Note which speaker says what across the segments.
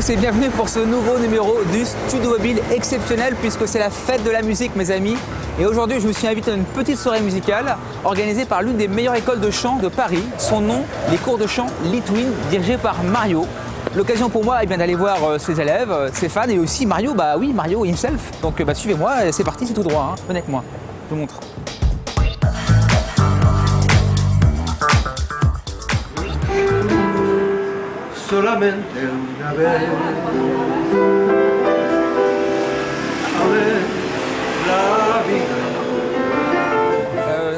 Speaker 1: tous et bienvenue pour ce nouveau numéro du Studio Mobile exceptionnel puisque c'est la fête de la musique mes amis. Et aujourd'hui je me suis invité à une petite soirée musicale organisée par l'une des meilleures écoles de chant de Paris. Son nom, les cours de chant Litwin dirigés par Mario. L'occasion pour moi d'aller voir ses élèves, ses fans et aussi Mario, Mario himself. Donc suivez-moi, c'est parti, c'est tout droit, hein. Venez avec moi, je vous montre.
Speaker 2: Solamente una vez a ver la vida.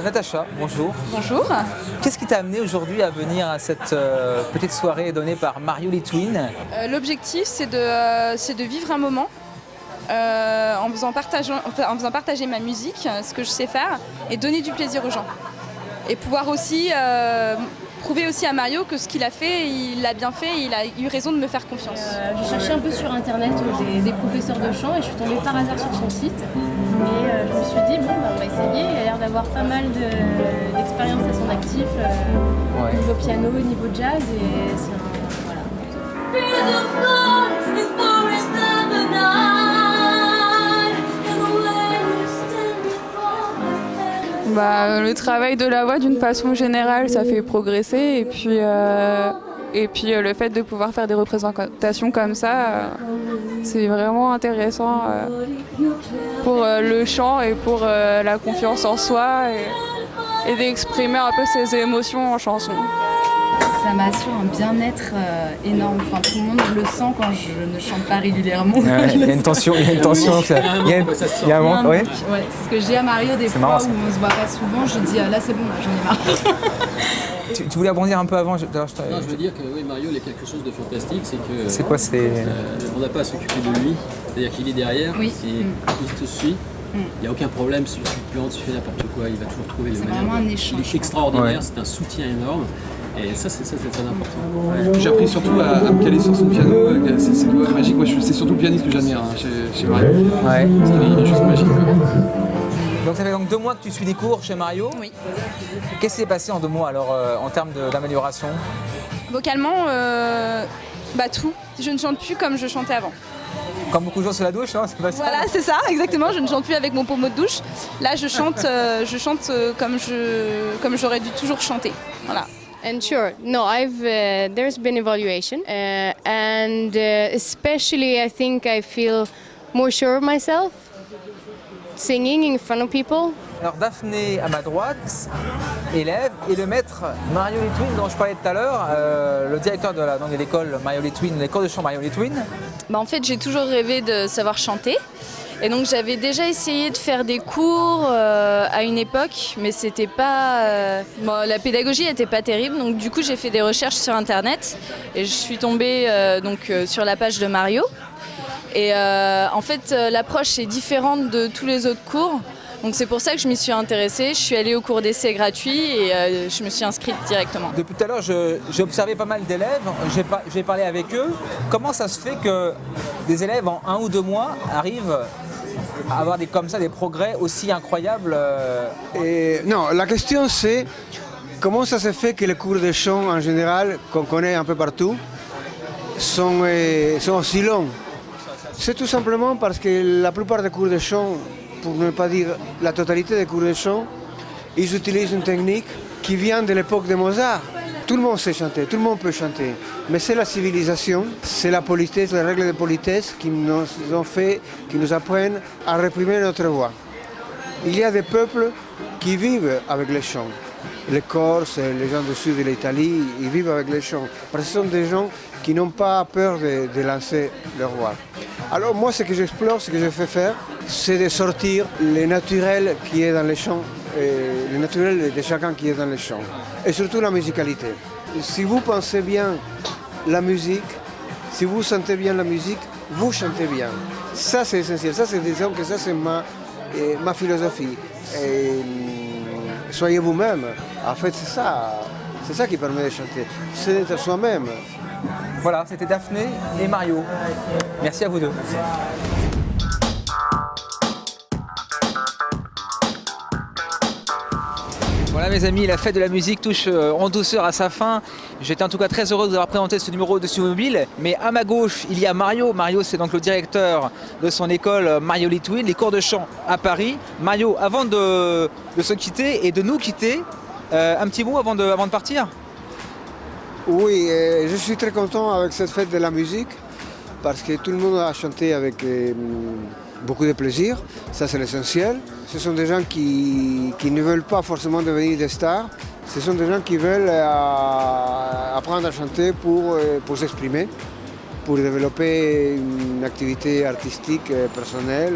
Speaker 1: Natacha, bonjour.
Speaker 3: Bonjour.
Speaker 1: Qu'est-ce qui t'a amené aujourd'hui à venir à cette petite soirée donnée par Mario Litwin?
Speaker 3: L'objectif, c'est de vivre un moment en faisant partager ma musique, ce que je sais faire, et donner du plaisir aux gens. Et pouvoir aussi prouver aussi à Mario que ce qu'il a fait, il l'a bien fait et il a eu raison de me faire confiance.
Speaker 4: Je cherchais un peu sur internet des professeurs de chant et je suis tombée par hasard sur son site. Et je me suis dit, on va essayer. Il a l'air d'avoir pas mal d'expérience à son actif, niveau piano, niveau jazz. Et c'est
Speaker 3: Le travail de la voix d'une façon générale, ça fait progresser et puis le fait de pouvoir faire des représentations comme ça, c'est vraiment intéressant pour le chant et pour la confiance en soi et d'exprimer un peu ses émotions en chanson.
Speaker 4: Ça m'assure un bien-être énorme. Enfin, tout le monde le sent quand je ne chante pas régulièrement.
Speaker 1: Il y a une tension, il y a un manque.
Speaker 4: Ouais, c'est ce que je dis à Mario des fois où on se voit pas souvent. Je dis là c'est bon, là, j'en ai marre.
Speaker 1: Tu voulais rebondir un peu avant
Speaker 5: Non, je veux dire que oui, Mario, il a quelque chose de fantastique, c'est que...
Speaker 1: C'est quoi,
Speaker 5: on n'a pas à s'occuper de lui, c'est-à-dire qu'il est derrière,
Speaker 4: oui.
Speaker 5: Il te suit, il n'y a aucun problème, si tu te plantes, tu fais n'importe quoi, il va toujours trouver les manières.
Speaker 4: C'est vraiment un échange.
Speaker 5: Il est extraordinaire, c'est un soutien énorme, et ça c'est très important.
Speaker 6: J'ai appris surtout à me caler sur son piano, ses doigts magiques. Moi, c'est surtout le pianiste que j'admire chez Mario.
Speaker 1: Ouais.
Speaker 6: Parce qu'il est juste magique.
Speaker 1: Donc ça fait donc 2 mois que tu suis des cours chez Mario.
Speaker 3: Oui.
Speaker 1: Qu'est-ce qui s'est passé en 2 mois alors en termes d'amélioration?
Speaker 3: Vocalement, tout. Je ne chante plus comme je chantais avant.
Speaker 1: Comme beaucoup de gens sous la douche, hein, c'est pas ça?
Speaker 3: Voilà, c'est ça, exactement. Je ne chante plus avec mon pommeau de douche. Là, je chante comme j'aurais dû toujours chanter. Voilà.
Speaker 7: And sure, no, there's been evaluation, and especially I think I feel more sure of myself, singing in front of people.
Speaker 1: Alors Daphné à ma droite, élève, et le maître Mario Litwin dont je parlais tout à l'heure, le directeur de l'école Mario Litwin, l'école de chant Mario Litwin.
Speaker 3: En fait, j'ai toujours rêvé de savoir chanter. Et donc j'avais déjà essayé de faire des cours à une époque, mais c'était pas... la pédagogie n'était pas terrible, donc du coup j'ai fait des recherches sur internet et je suis tombée sur la page de Mario. Et en fait l'approche est différente de tous les autres cours, donc c'est pour ça que je m'y suis intéressée. Je suis allée au cours d'essai gratuit et je me suis inscrite directement.
Speaker 1: Depuis tout à l'heure, j'ai observé pas mal d'élèves, j'ai parlé avec eux. Comment ça se fait que des élèves en 1 ou 2 mois arrivent à avoir des progrès aussi incroyables?
Speaker 2: Non, la question c'est comment ça se fait que les cours de chant en général, qu'on connaît un peu partout, sont aussi longs. C'est tout simplement parce que la plupart des cours de chant, pour ne pas dire la totalité des cours de chant, ils utilisent une technique qui vient de l'époque de Mozart. Tout le monde sait chanter, tout le monde peut chanter, mais c'est la civilisation, c'est la politesse, les règles de politesse qui nous apprennent à réprimer notre voix. Il y a des peuples qui vivent avec les chants. Les Corses, les gens du sud de l'Italie, ils vivent avec les chants. Parce que ce sont des gens qui n'ont pas peur de lancer leur voix. Alors moi, ce que j'explore, ce que je fais faire, c'est de sortir le naturel qui est dans les chants, le naturel de chacun qui est dans les chants, et surtout la musicalité. Si vous pensez bien la musique, si vous sentez bien la musique, vous chantez bien. Ça, c'est essentiel. Ça, disons que ça, c'est ma philosophie. Et, soyez vous-même. En fait, c'est ça qui permet de chanter. C'est d'être soi-même.
Speaker 1: Voilà, c'était Daphné et Mario. Merci à vous deux. Voilà, Voilà mes amis, la fête de la musique touche en douceur à sa fin. J'étais en tout cas très heureux de vous avoir présenté ce numéro de Studio Mobile. Mais à ma gauche, il y a Mario. Mario, c'est donc le directeur de son école Mario Litwin, les cours de chant à Paris. Mario, avant de se quitter et de nous quitter, un petit mot avant de partir.
Speaker 2: Oui, je suis très content avec cette fête de la musique parce que tout le monde a chanté avec beaucoup de plaisir, ça c'est l'essentiel. Ce sont des gens qui ne veulent pas forcément devenir des stars, ce sont des gens qui veulent apprendre à chanter pour s'exprimer, pour développer une activité artistique personnelle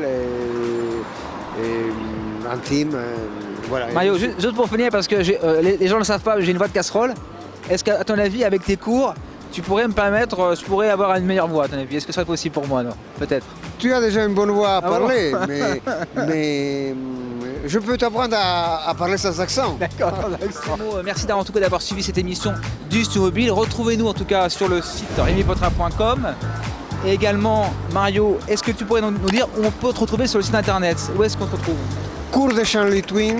Speaker 2: et intime. Voilà.
Speaker 1: Mario, juste pour finir, parce que les gens ne le savent pas, j'ai une voix de casserole. Est-ce qu'à ton avis, avec tes cours, tu pourrais me permettre, je pourrais avoir une meilleure voix à ton avis? Est-ce que ce serait possible pour moi, non? Peut-être.
Speaker 2: Tu as déjà une bonne voix à parler,
Speaker 1: bon
Speaker 2: mais je peux t'apprendre à parler sans accent.
Speaker 1: D'accord. Merci en tout cas d'avoir suivi cette émission du Studio Mobile. Retrouvez-nous en tout cas sur le site remypotrain.com. Et également, Mario, est-ce que tu pourrais nous dire où on peut te retrouver sur le site internet? Où est-ce qu'on te retrouve?
Speaker 2: Cours de chant Litwin,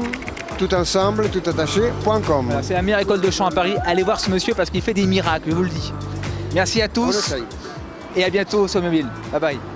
Speaker 2: tout ensemble, tout attaché.com.
Speaker 1: Voilà, c'est la meilleure école de chant à Paris. Allez voir ce monsieur parce qu'il fait des miracles, je vous le dis. Merci à tous et à bientôt sur Mobile. Bye bye.